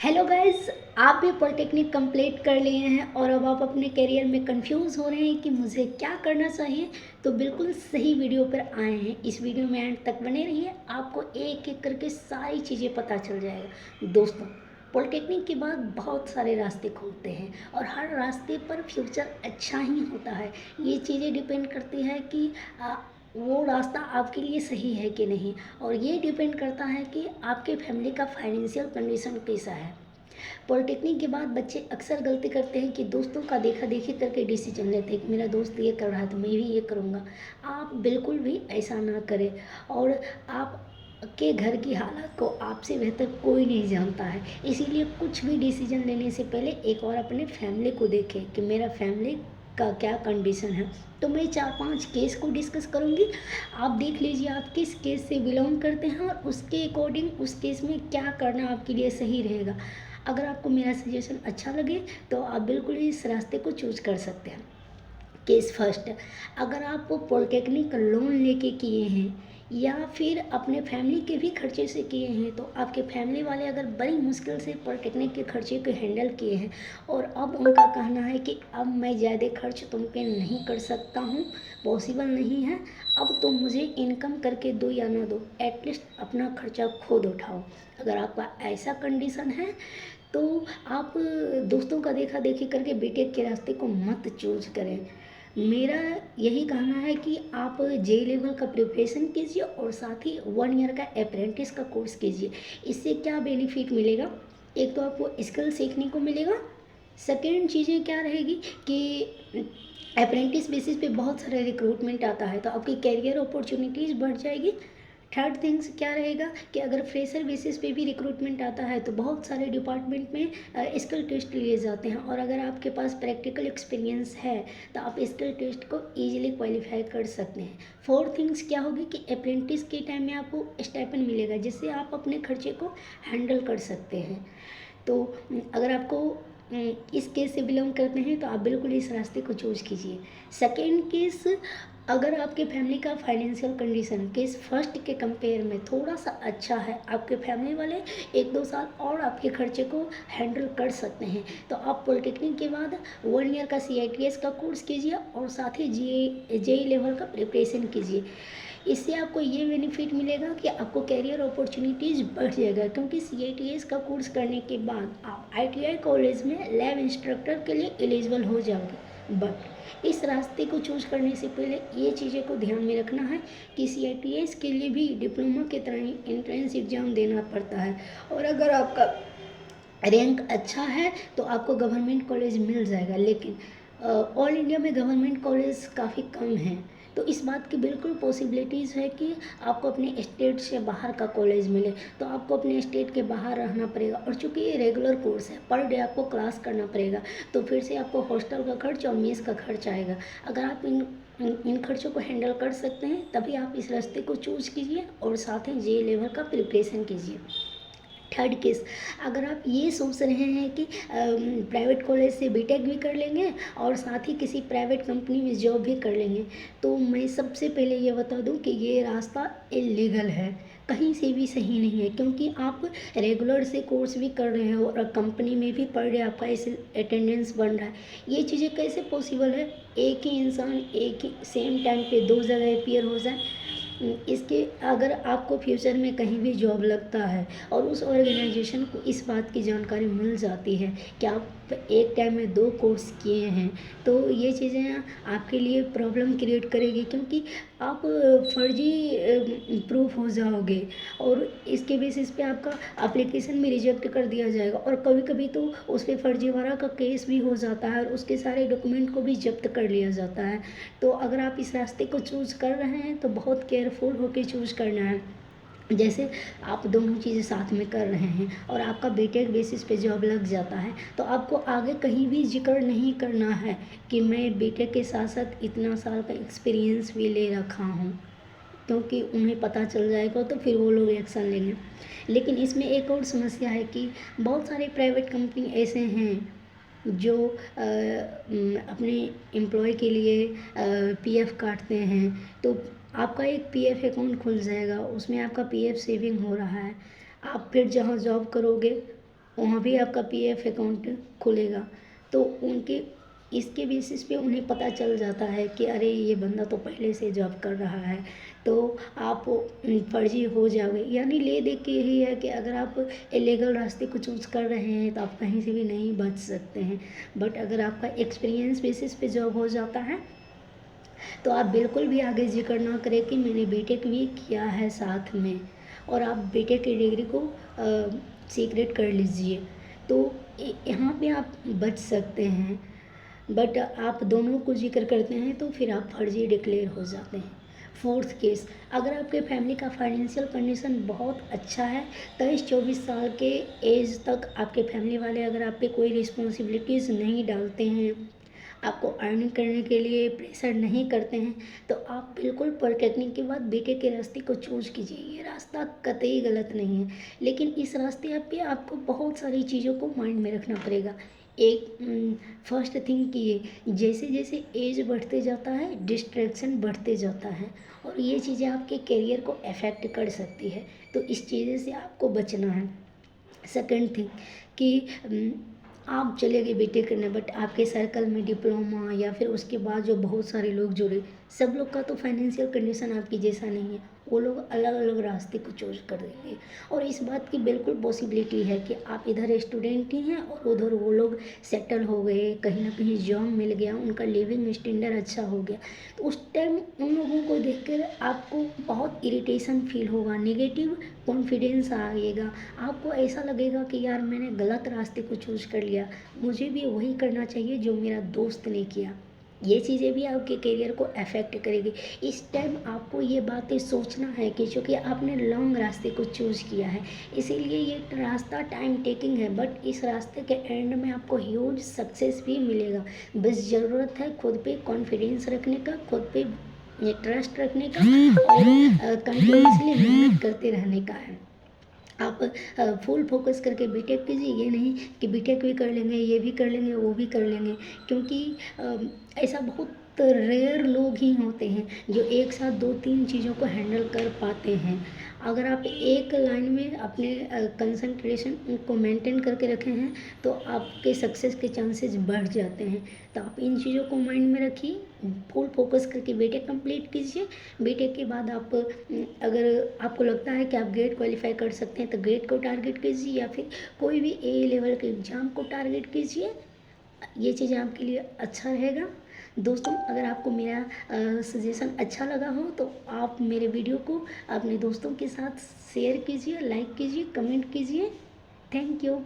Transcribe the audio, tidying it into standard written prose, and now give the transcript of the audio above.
Hello guys, आप भी polytechnic complete कर लिए हैं और अब आप अपने करियर में कंफ्यूज हो रहे हैं कि मुझे क्या करना चाहिए। तो बिल्कुल सही वीडियो पर आए हैं। इस वीडियो में एंड तक बने रहिए, आपको एक एक करके सारी चीज़ें पता चल जाएगा। दोस्तों, पॉलिटेक्निक के बाद बहुत सारे रास्ते खुलते हैं और हर रास्ते पर फ्यूचर अच्छा ही होता है। ये चीज़ें डिपेंड करती है कि वो रास्ता आपके लिए सही है कि नहीं, और ये डिपेंड करता है कि आपके फैमिली का फाइनेंशियल कंडीशन कैसा है। पॉलिटेक्निक के बाद बच्चे अक्सर गलती करते हैं कि दोस्तों का देखा देखी करके डिसीजन लेते हैं कि मेरा दोस्त ये कर रहा है तो मैं भी ये करूँगा। आप बिल्कुल भी ऐसा ना करें। और आप के घर की हालत को आपसे बेहतर कोई नहीं जानता है, इसीलिए कुछ भी डिसीजन लेने से पहले एक और अपने फैमिली को देखें कि मेरा फैमिली का क्या कंडीशन है। तो मैं 4-5 केस को डिस्कस करूँगी। आप देख लीजिए आप किस केस से बिलोंग करते हैं और उसके अकॉर्डिंग उस केस में क्या करना आपके लिए सही रहेगा। अगर आपको मेरा सजेशन अच्छा लगे तो आप बिल्कुल इस रास्ते को चूज कर सकते हैं। केस फर्स्ट, अगर आप पॉलिटेक्निक लोन लेके किए हैं या फिर अपने फैमिली के भी खर्चे से किए हैं, तो आपके फैमिली वाले अगर बड़ी मुश्किल से पॉलिटेक्निक के खर्चे को हैंडल किए हैं और अब उनका कहना है कि अब मैं ज़्यादा खर्च तुम पे नहीं कर सकता हूँ, पॉसिबल नहीं है, अब तुम मुझे इनकम करके दो या ना दो, एटलीस्ट अपना खर्चा खुद उठाओ। अगर आपका ऐसा कंडीशन है तो आप दोस्तों का देखा देखी करके बीटेक के रास्ते को मत चूज करें। मेरा यही कहना है कि आप जे लेवल का प्रिपरेशन कीजिए और साथ ही 1 ईयर का अप्रेंटिस का कोर्स कीजिए। इससे क्या बेनिफिट मिलेगा, एक तो आपको स्किल सीखने को मिलेगा। सेकेंड चीज़ें क्या रहेगी कि अप्रेंटिस बेसिस पे बहुत सारा रिक्रूटमेंट आता है तो आपकी कैरियर अपॉर्चुनिटीज़ बढ़ जाएगी। थर्ड थिंग्स क्या रहेगा कि अगर फ्रेशर बेसिस पे भी रिक्रूटमेंट आता है तो बहुत सारे डिपार्टमेंट में स्किल टेस्ट लिए जाते हैं, और अगर आपके पास प्रैक्टिकल एक्सपीरियंस है तो आप स्किल टेस्ट को ईजिली क्वालिफाई कर सकते हैं। फोर्थ थिंग्स क्या होगी कि अप्रेंटिस के टाइम में आपको स्टाइपेंड मिलेगा जिससे आप अपने खर्चे को हैंडल कर सकते हैं। तो अगर आपको इस केस से बिलोंग करते हैं तो आप बिल्कुल इस रास्ते को चूज कीजिए। सेकेंड केस, अगर आपके फैमिली का फाइनेंशियल कंडीशन केस फर्स्ट के कंपेयर में थोड़ा सा अच्छा है, आपके फैमिली वाले 1-2 साल और आपके खर्चे को हैंडल कर सकते हैं, तो आप पॉलिटेक्निक के बाद 1 ईयर का CITS का कोर्स कीजिए और साथ ही JEE लेवल का प्रिपरेशन कीजिए। इससे आपको ये बेनिफिट मिलेगा कि आपको कैरियर अपॉर्चुनिटीज़ बढ़ जाएगा, क्योंकि CITS का कोर्स करने के बाद आप ITI कॉलेज में लैब इंस्ट्रक्टर के लिए एलिजिबल हो जाओगे। बट इस रास्ते को चूज करने से पहले ये चीज़ें को ध्यान में रखना है कि CITS के लिए भी डिप्लोमा की तरह ही एंट्रेंस एग्ज़ाम देना पड़ता है, और अगर आपका रैंक अच्छा है तो आपको गवर्नमेंट कॉलेज मिल जाएगा, लेकिन ऑल इंडिया में गवर्नमेंट कॉलेज काफ़ी कम हैं। तो इस बात की बिल्कुल पॉसिबिलिटीज़ है कि आपको अपने स्टेट से बाहर का कॉलेज मिले, तो आपको अपने स्टेट के बाहर रहना पड़ेगा, और चूंकि ये रेगुलर कोर्स है, पर डे आपको क्लास करना पड़ेगा, तो फिर से आपको हॉस्टल का खर्च और मेस का खर्च आएगा। अगर आप इन खर्चों को हैंडल कर सकते हैं तभी आप इस रास्ते को चूज़ कीजिए और साथ ही जे लेवल का प्रिपरेशन कीजिए। थर्ड केस, अगर आप ये सोच रहे हैं कि प्राइवेट कॉलेज से बीटेक भी कर लेंगे और साथ ही किसी प्राइवेट कंपनी में जॉब भी कर लेंगे, तो मैं सबसे पहले ये बता दूं कि ये रास्ता इलीगल है, कहीं से भी सही नहीं है, क्योंकि आप रेगुलर से कोर्स भी कर रहे हो और कंपनी में भी पर डे आपका ऐसे अटेंडेंस बन रहा है। ये चीज़ें कैसे पॉसिबल है, एक ही इंसान एक ही सेम टाइम पे 2 जगह अपीयर हो जाए। इसके अगर आपको फ्यूचर में कहीं भी जॉब लगता है और उस ऑर्गेनाइजेशन को इस बात की जानकारी मिल जाती है कि आप एक टाइम में 2 कोर्स किए हैं, तो ये चीज़ें आपके लिए प्रॉब्लम क्रिएट करेगी, क्योंकि आप फर्जी प्रूफ हो जाओगे और इसके बेसिस पे आपका एप्लीकेशन भी रिजेक्ट कर दिया जाएगा, और कभी कभी तो उस पर फर्जीवाड़ा का केस भी हो जाता है और उसके सारे डॉक्यूमेंट को भी जब्त कर लिया जाता है। तो अगर आप इस रास्ते को चूज़ कर रहे हैं तो बहुत केयरफुल होकर चूज़ करना है। जैसे आप दोनों चीज़ें साथ में कर रहे हैं और आपका बीटेक बेसिस पे जॉब लग जाता है, तो आपको आगे कहीं भी जिक्र नहीं करना है कि मैं बीटेक के साथ साथ इतना साल का एक्सपीरियंस भी ले रखा हूँ, क्योंकि उन्हें पता चल जाएगा तो फिर वो लोग एक्शन लेंगे। लेकिन इसमें एक और समस्या है कि बहुत सारे प्राइवेट कंपनी ऐसे हैं जो अपने एम्प्लॉय के लिए पीएफ काटते हैं, तो आपका एक पीएफ अकाउंट खुल जाएगा, उसमें आपका पीएफ सेविंग हो रहा है। आप फिर जहाँ जॉब करोगे वहाँ भी आपका पीएफ अकाउंट खुलेगा। तो उनके इसके बेसिस पे उन्हें पता चल जाता है कि अरे ये बंदा तो पहले से जॉब कर रहा है, तो आप फर्जी हो जाओगे। यानी ले दे के यही है कि अगर आप इलीगल रास्ते को चूज़ कर रहे हैं तो आप कहीं से भी नहीं बच सकते हैं। बट अगर आपका एक्सपीरियंस बेसिस पे जॉब हो जाता है तो आप बिल्कुल भी आगे जिक्र ना करें कि मैंने बीटेक भी किया है साथ में, और आप बीटेक की डिग्री को सीक्रेट कर लीजिए, तो यहाँ पे आप बच सकते हैं। बट आप दोनों को जिक्र करते हैं तो फिर आप फर्जी डिक्लेयर हो जाते हैं। फोर्थ केस, अगर आपके फैमिली का फाइनेंशियल कंडीशन बहुत अच्छा है, 23-24 साल के एज तक आपके फैमिली वाले अगर आप पे कोई रिस्पॉन्सिबिलिटीज़ नहीं डालते हैं, आपको अर्निंग करने के लिए प्रेशर नहीं करते हैं, तो आप बिल्कुल पॉलिटेक्निक के बाद बीटेक के रास्ते को चूज़ कीजिए। ये रास्ता कतई गलत नहीं है, लेकिन इस रास्ते पे आपको बहुत सारी चीज़ों को माइंड में रखना पड़ेगा। एक फर्स्ट थिंग कि ये जैसे जैसे एज बढ़ते जाता है डिस्ट्रैक्शन बढ़ते जाता है, और ये चीज़ें आपके करियर को अफेक्ट कर सकती है, तो इस चीज़ें से आपको बचना है। सेकंड थिंग कि आप चले गए बीटेक करने, बट आपके सर्कल में डिप्लोमा या फिर उसके बाद जो बहुत सारे लोग जुड़े, सब लोग का तो फाइनेंशियल कंडीशन आपकी जैसा नहीं है, वो लोग अलग अलग रास्ते को चूज कर देंगे। और इस बात की बिल्कुल पॉसिबिलिटी है कि आप इधर स्टूडेंट ही हैं और उधर वो लोग सेटल हो गए, कहीं ना कहीं जॉब मिल गया, उनका लिविंग स्टैंडर्ड अच्छा हो गया, तो उस टाइम उन लोगों को देखकर आपको बहुत इरिटेशन फील होगा, नेगेटिव कॉन्फिडेंस आएगा, आपको ऐसा लगेगा कि यार मैंने गलत रास्ते को चूज कर लिया, मुझे भी वही करना चाहिए जो मेरा दोस्त ने किया। ये चीज़ें भी आपके करियर को अफेक्ट करेगी। इस टाइम आपको ये बातें सोचना है कि चूँकि आपने लॉन्ग रास्ते को चूज़ किया है, इसीलिए ये रास्ता टाइम टेकिंग है, बट इस रास्ते के एंड में आपको ह्यूज सक्सेस भी मिलेगा। बस ज़रूरत है खुद पे कॉन्फिडेंस रखने का, खुद पे ट्रस्ट रखने का, और कंटिन्यूसली मेहनत करते रहने का है। आप फुल फोकस करके बीटेक कीजिए, ये नहीं कि बीटेक भी कर लेंगे, ये भी कर लेंगे, वो भी कर लेंगे, क्योंकि ऐसा बहुत रेयर लोग ही होते हैं जो एक साथ 2-3 चीज़ों को हैंडल कर पाते हैं। अगर आप एक लाइन में अपने कंसंट्रेशन को मेंटेन करके रखे हैं तो आपके सक्सेस के चांसेस बढ़ जाते हैं। तो आप इन चीज़ों को माइंड में रखिए, फुल फोकस करके बीटेक कंप्लीट कीजिए। बीटेक के बाद आप अगर आपको लगता है कि आप ग्रेड क्वालिफाई कर सकते हैं तो ग्रेड को टारगेट कीजिए, या फिर कोई भी ए लेवल के एग्ज़ाम को टारगेट कीजिए। ये चीज़ें आपके लिए अच्छा रहेगा। दोस्तों, अगर आपको मेरा सजेशन अच्छा लगा हो तो आप मेरे वीडियो को अपने दोस्तों के साथ शेयर कीजिए, लाइक कीजिए, कमेंट कीजिए। Thank you.